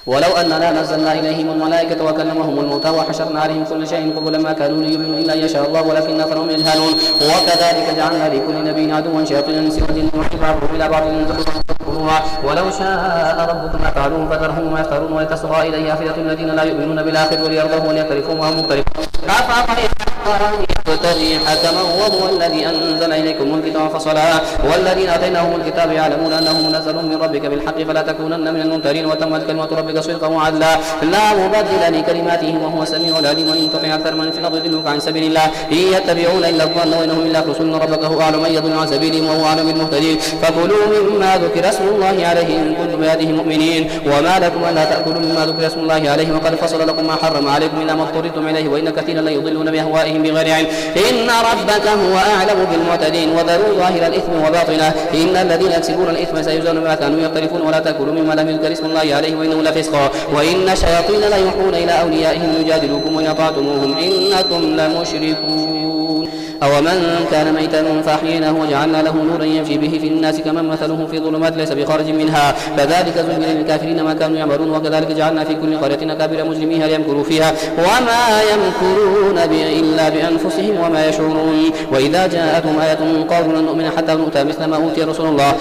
ولو أننا نزلنا إليهم الملائكة وكلمهم الموتى وحشرنا عليهم كل شيء قبلا ما كانوا ليؤمنوا إلا إن يشاء الله ولكن أكثرهم يجهلون. وكذلك جعلنا لكل نبي عدوا شياطين الإنس والجن نوحي بعضهم إلى بعض ولو شاء ربك ما فعلوه فذرهم وما يفترون ولتصغى إليه أفئدة الذين لا يؤمنون بالآخرة وليرضوه وليقترفوا وهم مقترفون. يقتدي حكما وهو الذي أنزل إليكم الكتاب فصلا والذين آتيناهم الكتاب يعلمون أنه منزل من ربك بالحق فلا تكونن من الممترين وتمت كلمة ربك صدقا وعدلا لا مبدل لكلماته وهو السميع العليم وإن تطع أكثر من في الأرض يضلوك عن سبيل الله إن يتبعون إلا الظن وإنهم إلا يخرصون ربك هو أعلم من يضل عن سبيله وهو أعلم بالمهتدين. فكلوا مما ذكر اسم الله عليه إن كنتم بهذه مؤمنين وما لكم ألا تأكلوا مما ذكر اسم الله عليه وقد فصل لكم ما حرم عليكم إلا ما اضطررتم إليه وإن كثيرا لا يضلون بأهوائهم بغير علم إن ربك هو أعلم بالمعتدين. وذروا ظاهر الإثم وباطنه إن الذين يكسبون الإثم سيجزون بما كانوا يقترفون ولا تأكلوا مما لم يذكر اسم الله عليه وإنه لفسق وإن الشياطين ليوحون إلى أوليائهم يجادلوكم وإن أطعتموهم إنكم لمشركون. أومن كان ميتا فأحييناه وجعلنا له نورا يمشي به في الناس كمن مثله في ظلمات ليس بخارج منها كذلك زين للكافرين ما كانوا يعملون وكذلك جعلنا في كل قرية أكابر مجرميها ليمكروا فيها وما يمكرون إلا بأنفسهم وما يشعرون. وإذا جاءتهم آية قالوا لن نؤمن حتى نؤتى مثل ما أوتي رسول الله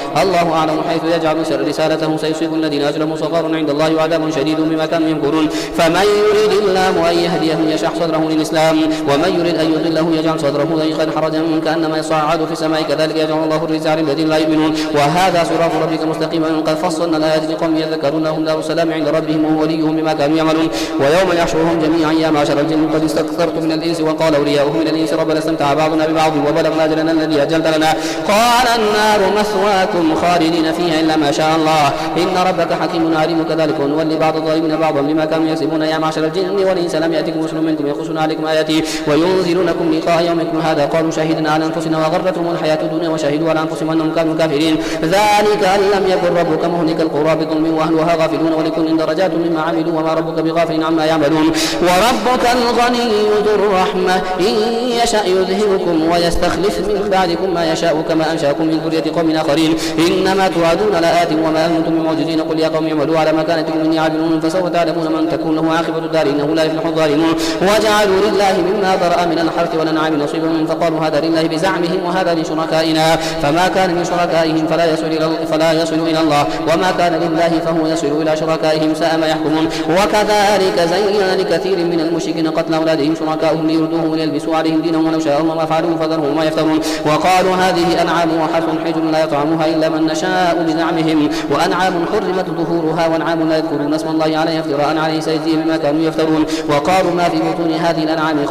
أعلم حيث يجعل رسالته سيصيب الذين أجرموا صغار عند الله وعذاب شديد بما كانوا يمكرون. فمن يريد الله أن يهديه يشرح صدره للإسلام ومن يريد أن يضله يجعل صدره ضيقا حرجا كأنما يصعد في السماء كذلك يجعل الله الرجس على الذين لا يؤمنون. وهذا صراط ربك مستقيما قد فصلنا الآيات لقوم يذكرون لهم دار السلام عند ربهم وهو وليهم بما كانوا يعملون. ويوم يحشرهم جميعا يا معشر الجن قد استكثرتم من الإنس وقال أولياؤهم من الإنس ربنا استمتع بعضنا ببعض وبلغنا أجلنا الذي أجلت لنا قال النار مثواكم خالدين فيها إلا ما شاء الله إن ربك حكيم عليم كذلك ونولي بعض الظالمين بعضا بما كانوا يكسبون يا معشر الجن والإنس لم يأتكم رسل منكم يقصون عليكم آياتي وينذرونكم لقاء يومكم هذا قالوا شهدنا على أنفسنا وغرتهم الحياة الدنيا وشهدوا على أنفسهم أنهم كانوا كافرين ذلك أن لم يكن ربك مهلك القرى بظلم وأهلها غافلون ولكل درجات مما عملوا وما ربك بغافل عما يعملون. وربك الغني ذو الرحمة إن يشأ يذهبكم ويستخلف من بعدكم ما يشاء كما أنشأكم من ذرية قوم آخرين إنما توعدون لآت وما أنتم بمعجزين قل يا قوم اعملوا على مكانتكم إني عامل فسوف تعلمون من تكون له عاقبة الدار إنه لا يفلح الظالمون. وجعلوا لله مما ذرأ من الحرث والأنعام نصيبا فقالوا هذا لله بزعمهم وهذا لشركائنا فما كان من شركائهم فلا يصل إلى الله وما كان لله فهو يصل إلى شركائهم ساء ما يحكمون. وكذلك زين لكثير من المشركين قتل أولادهم شركاؤهم ليردوهم ليلبسوا عليهم دينهم ولو شاء الله ما فعلوه فذرهم وما يفترون. وقالوا هذه أنعام وحرث حجر لا يطعمها إلا من نشاء بزعمهم وأنعام حرمت ظهورها وأنعام لا يذكرون اسم الله عليها افتراء عليه سيجزيهم بما كانوا يفترون. وقالوا ما في بطون هذه الأنعام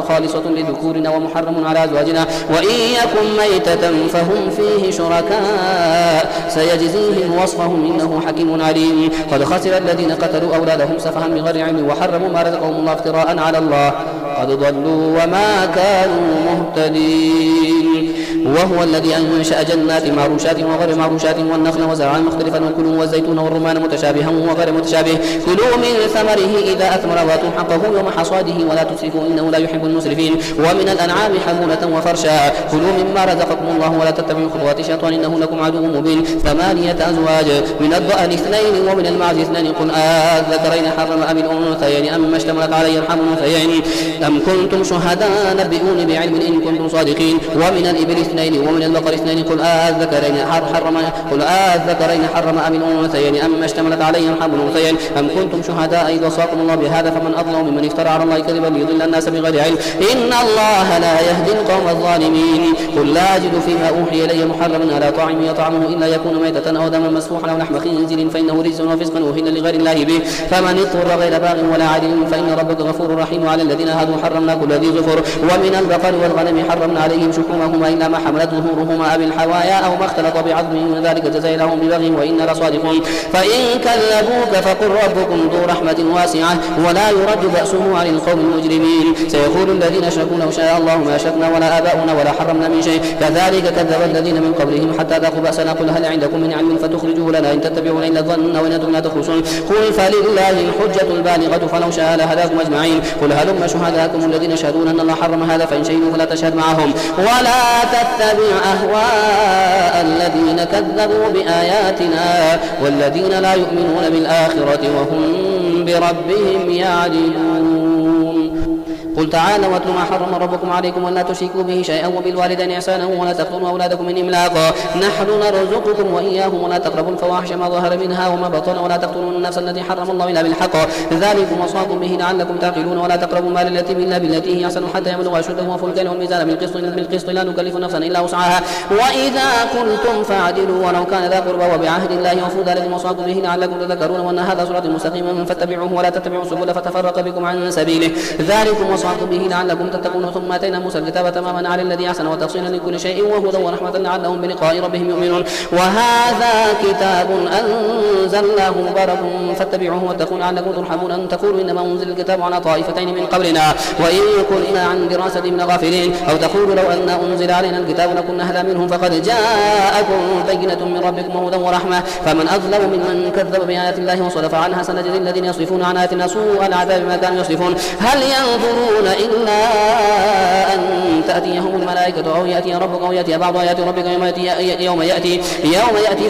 خالصة لذكورنا ومحرم على أزواجنا وإن يكن ميتة فهم فيه شركاء سيجزيهم وصفهم إنه حكيم عليم. قد خسر الذين قتلوا أولادهم سفها بغير علم وحرموا ما رزقهم الله افتراء على الله قد ضلوا وما كانوا مهتدين. وهو الذي أنشأ جنات معروشات وغير معروشات والنخل وزرعا مختلفا وكلوا والزيتون والرمان متشابها وغير متشابه كلوا من ثمره إذا أثمر وآتوا حقه يوم حصاده ولا تسرفوا إنه لا يحب المسرفين. ومن الأنعام حمولة وفرشا كلوا مما رزقكم الله ولا تتبعوا خطوات الشيطان إنه لكم عدو مبين. 8 أزواج من الضأن 2 ومن المعز 2 قل الذكرين حرم أم الأنثيين أم اشتملت عليه أرحام الأنثيين أم كنتم شهداء نبئوني بعلم إن كنتم صادقين. ومن الإبل 2 ومن البقر 2 قل الذكرين حرم أم الأنثيين أم اشتملت عليه أرحام الأنثيين أم كنتم شهداء إذ وصاكم الله بهذا فمن أظلم ممن افترى على الله كذبا ليضل الناس بغير علم إن الله لا يهدي القوم الظالمين. قل لا أجد فيما أوحي إلي محرما على طاعم يطعمه إلا يكون ميتة أو دما مسفوحا أو لحم خنزير فإنه رجس وفسقا أهل لغير الله به فمن اضطر غير باغ ولا عاد فإن ربك غفور رحيم. على الذين هادوا حرمنا كل ذي ظفر ومن البقر والغنم حرمنا عليهم شحومهما إلا ما حملت ظهورهما أو الحوايا أو ما اختلط بعظم ذلك جزيناهم ببغي وإنا لصادقون. فإن كذبوك فقل ربكم ذو رحمة واسعة ولا يرد بأسه عن القوم المجرمين. سيقول الذين أشركوا لو شاء الله ما أشركنا ولا آباؤنا ولا حرمنا من شيء كذلك كذب الذين من قبلهم حتى ذاقوا بأسنا قل هل عندكم من علم فتخرجوه لنا إن تتبعون إلا الظن وإن أنتم لا تخرصون. قل فلله الحجة البالغة فلو شاء لهداكم أجمعين. قل هلم شهداءكم الذين يشهدون أن الله حرم هذا فإن شهدوا فلا تشهد معهم ولا تتبع أهواء الذين كذبوا بآياتنا والذين لا يؤمنون بالآخرة وهم بربهم يعدلون. قل تعالوا واتلوا ما حرم ربكم عليكم ولا تشركوا به شيئا وبالوالدين إحسانا ولا تقتلوا أولادكم من إملاق نحن نرزقكم وإياهم ولا تقربوا الفواحش ما ظهر منها وما بطن ولا تقتلوا النفس التي حرم الله إلا بالحق ذلكم وصاكم به لعلكم تعقلون. ولا تقربوا مال اليتيم إلا بالتي هي أحسن حتى يبلغ أشده وأوفوا الكيل والميزان بالقسط لا نكلف نفسا إلا وسعها وإذا قلتم فاعدلوا ولو كان ذا قربى وبعهد الله أوفوا ذلكم وصاكم به لعلكم تذكرون وأن هذا صراط مستقيما فاتبعوه ولا تتبعوا السبل فتفرق بكم عن سبيله ذلكم وصاكم به لعلكم تتقون. ثم آتينا موسى الكتاب تماما على الذي أحسن وتفصيلا لكل شيء وهدى ورحمة لعلهم بلقاء ربهم يؤمنون. وهذا كتاب أنزلناه مبارك فاتبعوه واتقوا لعلكم ترحمون أن تقولوا إنما أنزل الكتاب على طائفتين من قبلنا وإن كنا عن دراسة لغافلين أو تقولوا لو أن أنزل علينا الكتاب لكنا أهدى منهم فقد جاءكم بينة من ربكم وهدى ورحمة فمن أظلم ممن كذب بآيات الله وصرف عنها سنجزي الذين يصرفون عن آياتنا سوء العذاب ما كانوا يصرفون. هل ينظرون إلا أن تأتيهم الملائكة أو يأتي ربك أو يأتي بعض آيات ربك يوم يأتي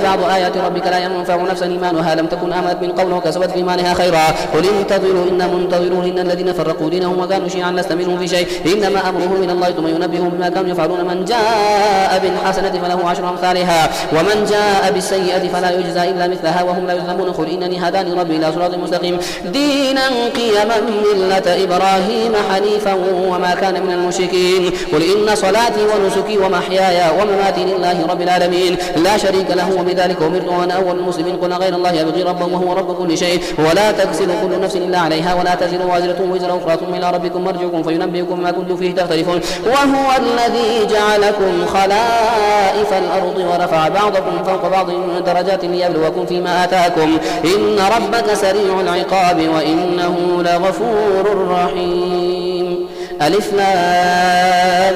بعض آيات ربك لا ينفع نفسا إيمانها لم تكن آمنت من قبل وكسبت في إيمانها خيرا قل انتظروا إنا منتظرون إن الذين فرقوا دينهم وكانوا شيعا لست منهم في شيء إنما أمرهم من الله ثم ينبئهم بما كانوا يفعلون. من جاء بالحسنة فله 10 أمثالها ومن جاء بالسيئة فلا يجزى إلا مثلها وهم لا يظلمون. قل إنني هداني ربي إلى صراط مستقيم دينا قيما ملة إبراهيم حنيفا وما كان من المشركين. قل إن صلاتي ونسكي ومحياي ومماتي لله رب العالمين لا شريك له وبذلك أمرت وأنا أول المسلمين. قل غير الله يبغي ربا وهو رب كل شيء ولا تكسب كل نفس إلا عليها ولا تزر وازرة وزر أخرى ثم إلى ربكم مرجعكم فينبئكم ما كنتم فيه تختلفون. وهو الذي جعلكم خلائف الأرض ورفع بعضكم فوق بعض درجات ليبلوكم فيما آتاكم إن ربك سريع العقاب وإنه لغفور رحيم. ألف لام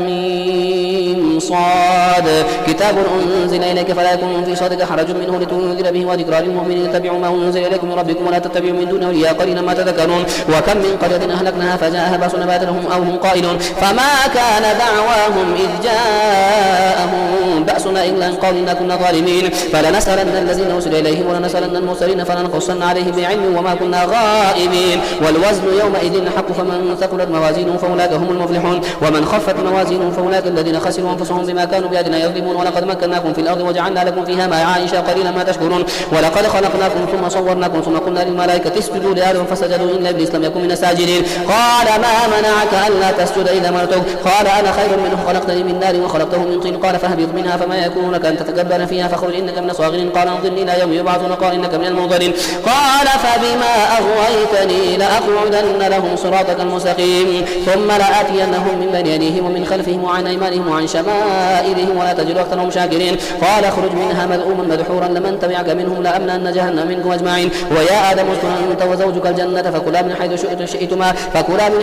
ميم صاد كتاب أنزل إليك فلا يكن في صدرك حرج منه لتنذر به وذكرى للمؤمنين اتبعوا ما أنزل إليكم من ربكم ولا تتبعوا من دونه أولياء قليلا ما تذكرون. وكم من قرية أهلكناها فجاءها بأسنا بياتا أو هم قائلون فما كان دعواهم إذ جاءهم بأسنا إلا أن قالوا إنا كنا ظالمين فلنسألن الذين أرسل إليهم ولنسألن المرسلين فلنقصن عليهم بعلم وما كنا غائبين. والوزن يومئذ الحق فمن ثقلت موازينه فأولئك هم المفلحون ومن خفت موازينه فأولئك الذين خسروا أنفسهم بما كانوا بآياتنا يظلمون. ولقد مكناكم في الأرض وجعلنا لكم فيها معايش قليلا ما تشكرون. ولقد خلقناكم ثم صورناكم ثم قلنا للملائكة اسجدوا لآدم فسجدوا إلا إبليس لم يكن من الساجدين. قال ما منعك ألا تسجد إذا أمرتك قال أنا خير منه خلقتني من نار وخلقته من طين قال فاهبط منها فما يكون لك أن تتكبر فيها فاخرج إنك من الصاغرين. قال انظرني إلى يوم يبعثون قال إنك من المنظرين. قال فبما أغويتني لأقعدن لهم صراطك المستقيم ثم لآتينهم من بين يديهم ومن خلفهم وعن أيمانهم وعن شمائلهم ولا تجد أكثرهم شاكرين. قال اخرج منها مذءوما مدحورا لمن تبعك منهم لأملأن جهنم منكم أجمعين. ويا آدم اسكن أنت وزوجك الجنة فكلا من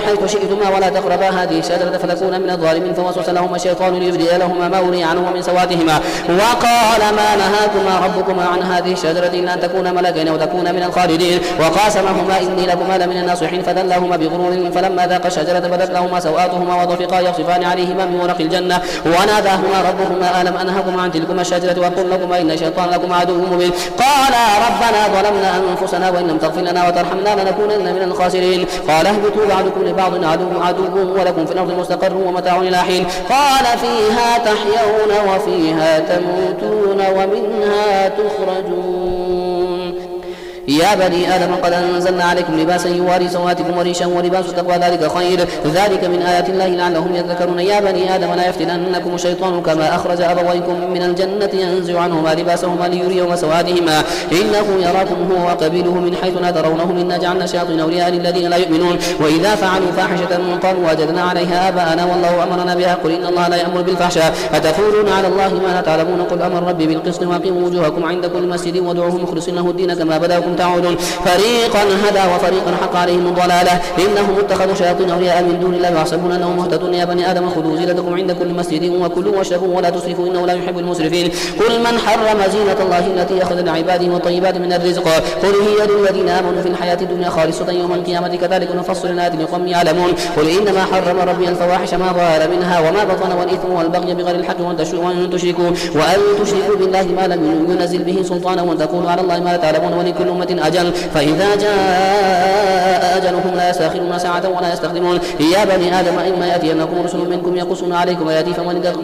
حيث شئتما ولا تقربا هذه الشجرة فتكونا من الظالمين. فوسوس لهما الشيطان ليبدي لهما ما وري عنهما من سواتهما وقال ما نهاكما ربكما عن هذه الشجرة إلا أن تكونا ملكين وتكونا من الخالدين. وقاسمهما إني لكما لمن الناصحين فدلهما بغرور فلما ذاقا الشجرة بدت لهما سوآتهما وطفقا يخصفان عليهما من ورق الجنة وناداهما ربهما ألم أنهكما عن تلكما الشجرة وقل لكما إن الشيطان لكما عدو مبين. قالا ربنا ظلمنا أنفسنا وإن لم تغفر لنا وترحمنا لنكونن من الخاسرين. قال اهبطوا بعضكم لبعض عدو ولكم في الأرض مستقر ومتاع إلى حين. قال فيها تحيون وفيها تموتون ومنها تخرجون. يا بني آدم قد أنزلنا عليكم لباسا يواري سواتكم وريشا ولباس التقوى ذلك خير ذلك من آيات الله لعلهم يذكرون. يا بني آدم لا يفتننكم الشيطان كما أخرج أبويكم من الجنة ينزع عنهما لباسهما ليريهما سواتهما إنه يراكم هو وقبيله من حيث لا ترونهم إنا جعلنا شياطين أولياء للذين لا يؤمنون. وإذا فعلوا فاحشة قالوا وجدنا عليها آباءنا والله أمرنا بها قل إن الله لا يأمر بالفحشاء أتقولون على الله ما لا تعلمون. قل أمر ربي بالقسط وأقيموا وجوهكم عند كل مسجد وادعوه مخلصين له الدين كما بدأكم أنتم تعودون فريقا هدى وفريقا حق عليهم الضلالة إنهم اتخذوا شياطين أولياء من دون الله ويحسبون أنهم مهتدون يا بني آدم خذوا زينتكم عند كل مسجد وكلوا واشربوا ولا تسرفوا إنه لا يحب المسرفين قل من حرم زينة الله التي أخذ لعباده والطيبات من الرزق قل هي للذين آمنوا في الحياة الدنيا خالصة يوم القيامة كذلك نفصل الآيات لقوم يعلمون قل إنما حرم ربي الفواحش ما ظهر منها وما بطن والإثم والبغي بغير الحق وأن تشركوا بالله ما لم ينزل به سلطانا وأن تقولوا على الله ما لا تعلمون ولكل أمة أجل فإذا جاء أجلهم لا يستأخرون ساعة ولا يستقدمون يا بني آدم إما يأتينكم رسل منكم يقصون عليكم آياتي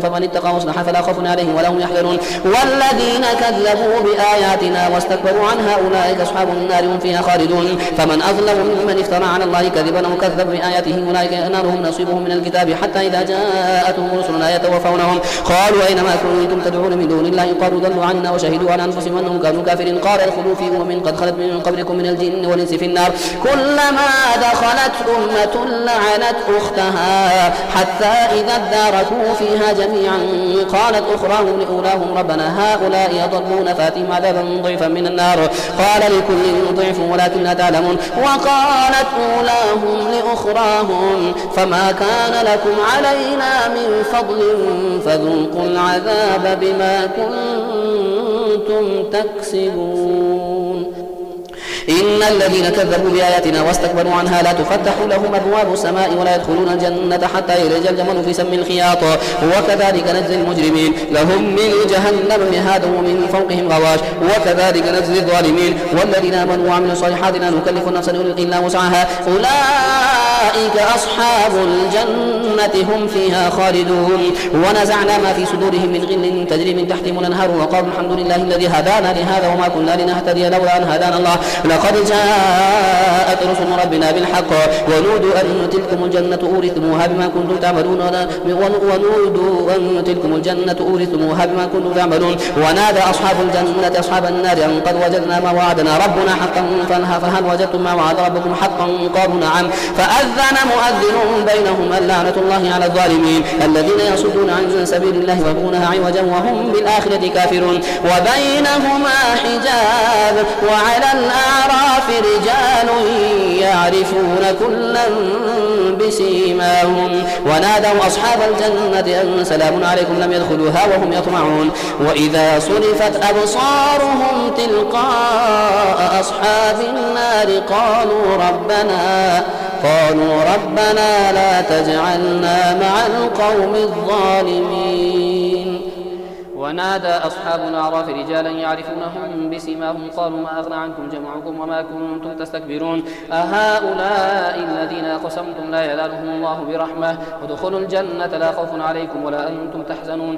فمن اتقى واصلح فلا خوف عليهم ولا هم يحزنون والذين كذبوا بآياتنا واستكبروا عنها أولئك أصحاب النار هم فيها خالدون فمن أظلم ممن افترى على الله كذبا أو كذب بآياته أولئك ينالهم نصيبهم من الكتاب حتى إذا جاءتهم رسلنا يتوفونهم قالوا أينما كنتم تدعون من دون الله قالوا ضلوا عنا وشهدوا على أنفسهم أنهم كانوا كافرين قال ادخلوا في أمم قد خلت من قبلكم من الجن والإنس في النار كلما دخلت أمة لعنت أختها حتى إذا اداركوا فيها جميعا قالت أخراهم لأولاهم ربنا هؤلاء يضلون فاتهم عذابا ضعفا من النار قال لكل ضعف ولكن لا تعلمون وقالت أولاهم لأخراهم فما كان لكم علينا من فضل فذوقوا العذاب بما كنتم تكسبون إن الذين كذبوا بآياتنا واستكبروا عنها لا تفتح لهم أبواب السماء ولا يدخلون الجنة حتى يلج الجمل في سم الخياط وكذلك نجزي المجرمين لهم من جهنم مهاد ومن فوقهم غواش وكذلك نجزي الظالمين والذين آمنوا وعملوا الصالحات لا نكلف نفسا إلا وسعها أولئك أصحاب الجنة هم فيها خالدون ونزعنا ما في صدورهم من غل تجري من تحتهم الأنهار وقالوا الحمد لله الذي هدانا لهذا وما كنا لنهتدي لولا أن هدانا الله لقد جاءت رسل ربنا بالحق ونودوا أن تلكم الجنة أورثتموها بما كنتم تعملون ونودوا أن تلكم الجنة أورثتموها بما كنتم تعملون ونادى أصحاب الجنة أصحاب النار أن قد وجدنا ما وعدنا ربنا حقا فهل وجدتم ما وعد ربكم حقا قالوا نعم فأذن مؤذن بينهم اللعنة الله على الظالمين الذين يصدون عن سبيل الله ويبغونها عوجا وهم بالآخرة كافرون وبينهما حجاب وعلى الأعراف رجال يعرفون كلا بسيماهم ونادوا أصحاب الجنة أن سلام عليكم لم يدخلوها وهم يطمعون وإذا صرفت أبصارهم تلقاء أصحاب النار قالوا ربنا لا تجعلنا مع القوم الظالمين ونادى أصحاب الأعراف رجالا يعرفونهم بسيماهم قالوا ما أغنى عنكم جمعكم وما كنتم تستكبرون أهؤلاء الذين أقسمتم لا ينالهم الله برحمة ادخلوا الجنة لا خوف عليكم ولا أنتم تحزنون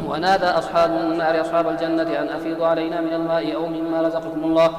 ونادى أصحاب النار أصحاب الجنة أن أفيضوا علينا من الماء أو مما رزقكم الله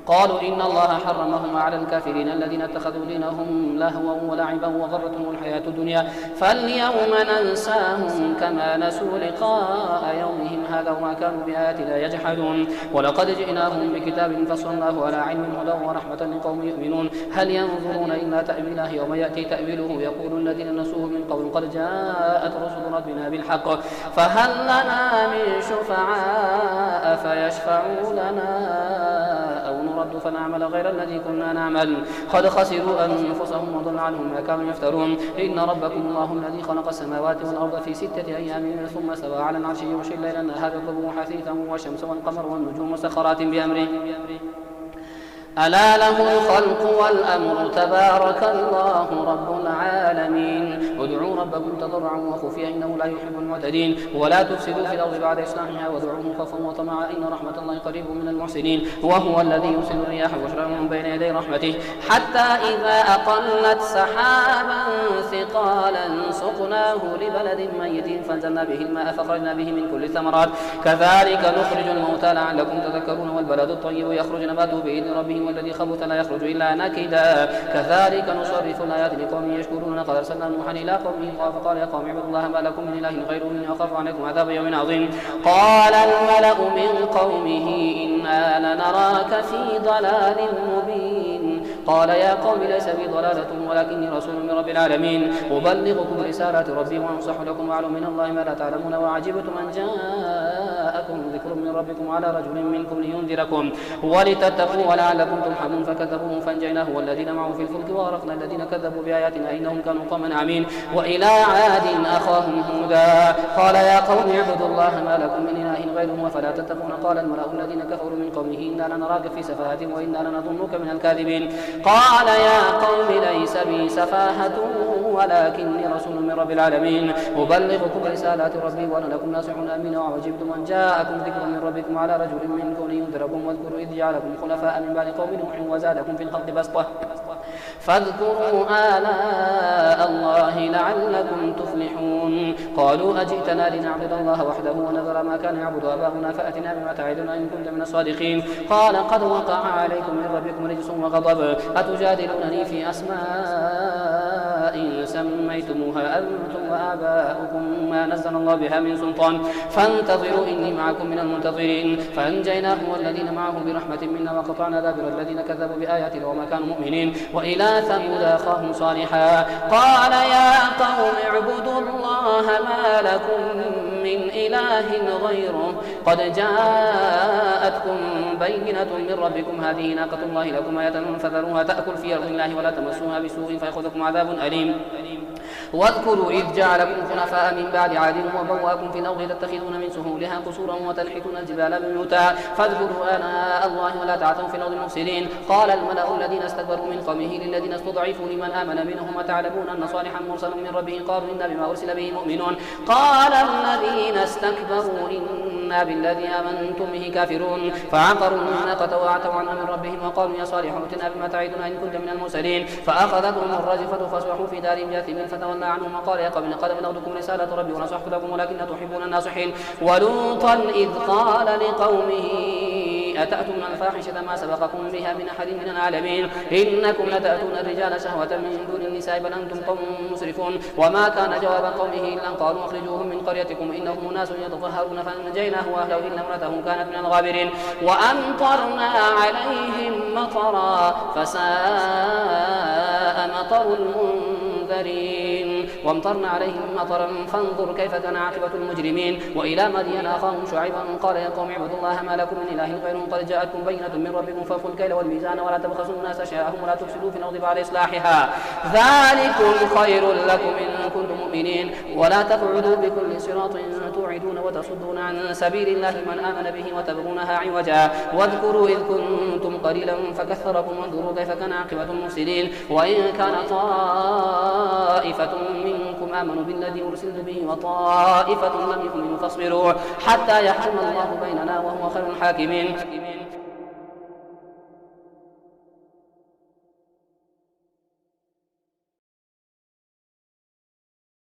قالوا إن الله حرمهم على الكافرين الذين اتخذوا دينهم لهوا ولعبا وغرتهم الحياة الدنيا فاليوم ننساهم كما نسوا لقاء يومهم هذا وما كانوا بآياتنا يجحدون ولقد جئناهم بكتاب فصلناه على علم هدى ورحمة لقوم يؤمنون هل ينظرون إلا تأويله يوم يأتي تأويله يقول الذين نسوه من قبل قد جاءت رسل ربنا بالحق فهل لنا من شفعاء فيشفعوا لنا أو نرد فنعمل غير الذي كنا نعمل قد خسروا أنفسهم وضل عنهم ما كانوا يفترون إن ربكم الله الذي خلق السماوات والأرض في 6 أيام ثم استوى على العرش يغشي الليل النهار يطلبه حثيثا والشمس والقمر والنجوم مسخرات بأمره ألا له الخلق والأمر تبارك الله رب العالمين ادعوا ربكم تضرعا وخفيا إنه لا يحب المعتدين ولا تفسدوا في الأرض بعد إصلاحها وادعوه خوفا وطمعا إن رحمة الله قريب من المحسنين وهو الذي يرسل الرياح بشرا من بين يدي رحمته حتى إذا أقلت سحابا ثقالا سقناه لبلد ميت فانزلنا به الماء فأخرجنا به من كل الثمرات كذلك نخرج الموتى لعلكم تذكرون والبلد الطيب يخرج نباته بإذن ربه والذي خبث لا يخرج إلا نكدا كذلك نصرف الآيات لقوم يشكرون قد أرسلنا نوحا إلى قومه فقال يا قوم اعبدوا الله ما لكم من إله غيره إني أخاف عليكم عذاب يوم عظيم قال الملأ من قومه إنا لنراك في ضلال مبين قال يا قوم ليس بي ضلالة ولكني رسول من رب العالمين أبلغكم رسالات ربي وأنصح لكم وأعلم من الله ما لا تعلمون وعجبتم أن جاءكم ذكر من ربكم على رجل منكم لينذركم ولتتقوا ولعلكم ترحمون فكذبوه فانجيناه والذين معه في الفلك وأغرقنا الذين كذبوا بآياتنا إنهم كانوا قوما عمين. وإلى عاد أخاهم هودا قال يا قوم اعبدوا الله ما لكم من إله غيره أفلا تتقون قال الملأ الذين كفروا من قومه إنا لنراك في سفاهة وإنا لنظنك من الكاذبين قال يا قوم ليس بي سفاهة ولكني رسول من رب العالمين أبلغكم رسالات ربي وأنا لكم ناصح أمين وعجبتم أن جاءكم ذكر من ربكم على رجل منكم لينذركم واذكروا إذ جعلكم خلفاء من بعد قوم نوح وزادكم في الخلق بسطة فاذكروا آلاء الله لعلكم تفلحون قالوا أجئتنا لنعبد الله وحده ونذر ما كان يعبد آباؤنا فأتنا بما تعدنا إن كنت من الصادقين قال قد وقع عليكم من ربكم رجس وغضب أتجادلونني في أسماء سميتموها أنتم وآباؤكم ما نزل الله بها من سلطان فانتظروا إني معكم من المنتظرين فأنجيناه والذين معه برحمة منا وقطعنا دابر الذين كذبوا بآياتنا وما كانوا مؤمنين. وإلى ثمود أخاهم صالحا قال يا قوم اعبدوا الله ما لكم من إله غيره قد جاءتكم بينة من ربكم هذه ناقة الله لكم آية فذروها تأكل في أرض الله ولا تمسوها بسوء فيأخذكم عذاب أليم. واذكروا إذ جعلكم خلفاء من بعد عاد وبوأكم في الأرض تتخذون من سهولها قصورا وتنحتون الجبال بيوتا فاذكروا آلاء الله ولا تعثوا في الأرض مفسدين. قال الملأ الذين استكبروا من قومه للذين استضعفوا لمن آمن منهم وتعلمون أن صالحا مرسل من ربه قالوا إنا بما أرسل به مؤمنون. قال الذين استكبروا إنا بالذي آمنتم به كافرون فعقروا الناقة وعتوا عنها من ربهم وقالوا يا صالح ائتنا بما تعدنا إن كنت من المرسلين فأخذتهم الرجفة فأصبحوا في دارهم جاثمين فتولى عنهم وقال يا قوم لقد بلغتكم رسالة ربي ونصحت لكم ولكن لا تحبون الناصحين. ولوطا إذ قال لقومه أتأتون الفاحشة ما سبقكم بها من أحد من العالمين إنكم لتأتون الرجال شهوة من دون النساء بل أنتم قوم مسرفون. وما كان جواب قومه إلا أن قالوا أخرجوهم من قريتكم إنهم أناس يتطهرون فأنجيناه وأهله إلا امرأته كانت من الغابرين. وأمطرنا عليهم مطرا فساء مطر المنذرين وامطرنا عليهم مطرا فانظر كيف كان عاقبة المجرمين. وإلى مدين أخاهم شعيبا قال يا قوم اعبدوا الله ما لكم من إله غيره قد جاءتكم بينة من ربكم فأوفوا الكيل والميزان ولا تبخسوا الناس أشياءهم ولا تفسدوا في الأرض بعد إصلاحها ذلكم خير لكم إن كنتم مؤمنين. ولا تقعدوا بكل صراط توعدون وتصدون عن سبيل الله من آمن به وتبغونها عوجا واذكروا إذ كنتم قليلا فكثركم وانظروا كيف كان عاقبة المفسدين. وإن كان طائفة منكم آمنوا بالذي أرسلت به وطائفة لم يؤمنوا فاصبروا حتى يحكم الله بيننا وهو خير الحاكمين.